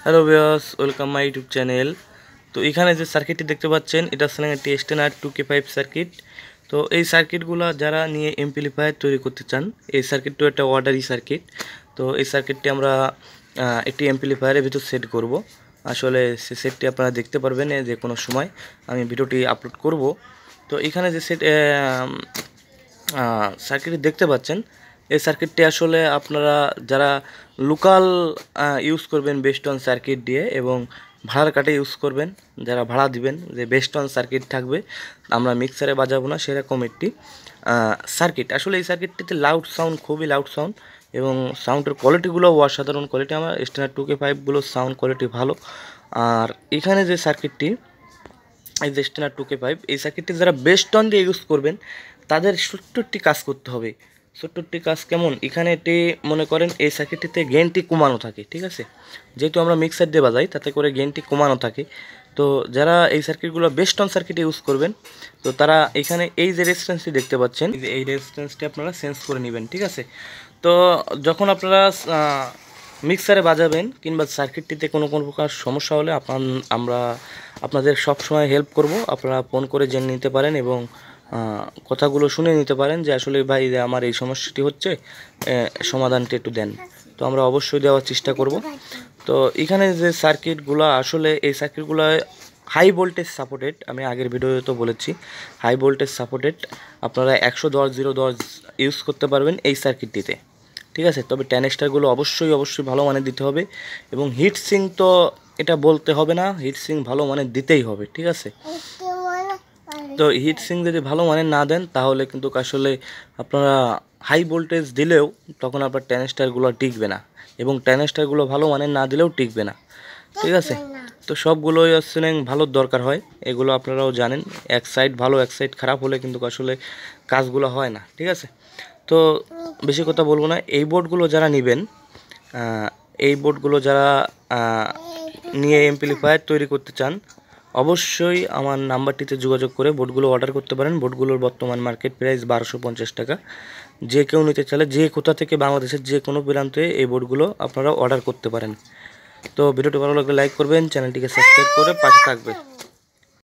Hello viewers, welcome my YouTube channel. তো এখানে যে সার্কিটটি দেখতে পাচ্ছেন এটা আসলে একটি STNR 2K5 সার্কিট। তো এই সার্কিটগুলো যারা নিয়ে এমপ্লিফায়ার তৈরি করতে চান, এই সার্কিটটা একটা অর্ডারি সার্কিট। তো এই সার্কিটটি আমরা একটি এমপ্লিফায়ারের ভিতর সেট করব। আসলে সে সেটটি আপনারা দেখতে পারবেন যে কোনো সময় আমি ভিডিওটি আপলোড করব। তো এখানে যে সার্কিটটি দেখতে পাচ্ছেন, এই সার্কিটটি আসলে আপনারা যারা লোকাল ইউজ করবেন বেস্ট অন সার্কিট দিয়ে এবং ভাড়ার কাটে ইউজ করবেন, যারা ভাড়া দিবেন যে বেস্ট অন সার্কিট থাকবে, আমরা মিক্সারে বাজাবো না, সেরকম একটি সার্কিট। আসলে এই সার্কিটটিতে লাউড সাউন্ড, খুবই লাউড সাউন্ড এবং সাউন্ডের কোয়ালিটিগুলো অসাধারণ কোয়ালিটি। আমার STNR 2K5 সাউন্ড কোয়ালিটি ভালো। আর এখানে যে সার্কিটটি, এই যে STNR 2K5, এই সার্কিটটি যারা বেস্ট অন দিয়ে ইউজ করবেন তাদের 70টি কাজ করতে হবে। 70টি কাজ কেমন? এখানে এটি মনে করেন এই সার্কিটটিতে গেইনটি কমানো থাকে, ঠিক আছে? যেহেতু আমরা মিক্সার দিয়ে বাজাই, তাতে করে গেইনটি কমানো থাকে। তো যারা এই সার্কিটগুলো বেস্ট অন সার্কিটে ইউজ করবেন, তো তারা এখানে এই যে রেজিস্ট্যান্সটি দেখতে পাচ্ছেন, এই রেজিস্ট্যান্সটি আপনারা চেঞ্জ করে নেবেন, ঠিক আছে? তো যখন আপনারা মিক্সারে বাজাবেন কিংবা সার্কিটটিতে কোনো প্রকার সমস্যা হলে আমরা আপনাদের সব সময় হেল্প করব। আপনারা ফোন করে জেনে নিতে পারেন এবং কথাগুলো শুনে নিতে পারেন যে আসলে ভাই আমার এই সমস্যাটি হচ্ছে, সমাধানটি একটু দেন। তো আমরা অবশ্যই দেওয়ার চেষ্টা করব। তো এখানে যে সার্কিটগুলো, আসলে এই সার্কিটগুলো হাই ভোল্টেজ সাপোর্টেড। আমি আগের ভিডিওতে তো বলেছি হাই ভোল্টেজ সাপোর্টেড। আপনারা 110/010 ইউজ করতে পারবেন এই সার্কিটটিতে, ঠিক আছে? তবে ট্যানেস্টারগুলো অবশ্যই ভালো মানের দিতে হবে এবং হিট সিং তো এটা বলতে হবে না, হিট সিং ভালো মানের দিতেই হবে, ঠিক আছে? তো হিট সিং যদি ভালো মানের না দেন তাহলে কিন্তু আসলে আপনারা হাই ভোল্টেজ দিলেও তখন আপনার ট্যানেস্টারগুলো টিকবে না এবং ট্যানেস্টারগুলো ভালো মানের না দিলেও টিকবে না, ঠিক আছে? তো সবগুলোই আসলে ভালোর দরকার হয়, এগুলো আপনারাও জানেন। এক সাইড ভালো এক সাইড খারাপ হলে কিন্তু আসলে কাজগুলো হয় না, ঠিক আছে? তো বেশি কথা বলবো না। এই বোর্ডগুলো যারা নেবেন, এই বোর্ডগুলো যারা নিয়ে এমপ্লিফায়ার তৈরি করতে চান, অবশ্যই আমার নাম্বারটিতে যোগাযোগ করে বোর্ডগুলো অর্ডার করতে পারেন। বোর্ডগুলোর বর্তমান মার্কেট প্রাইস 1250 টাকা। যে কেউ নিতে চাইলে যে কোথা থেকে বাংলাদেশের যে কোনো প্রান্তে এই বোর্ডগুলো আপনারা অর্ডার করতে পারেন। তো ভিডিওটি ভালো লাগলে লাইক করবেন, চ্যানেলটিকে সাবস্ক্রাইব করে পাশে থাকবে।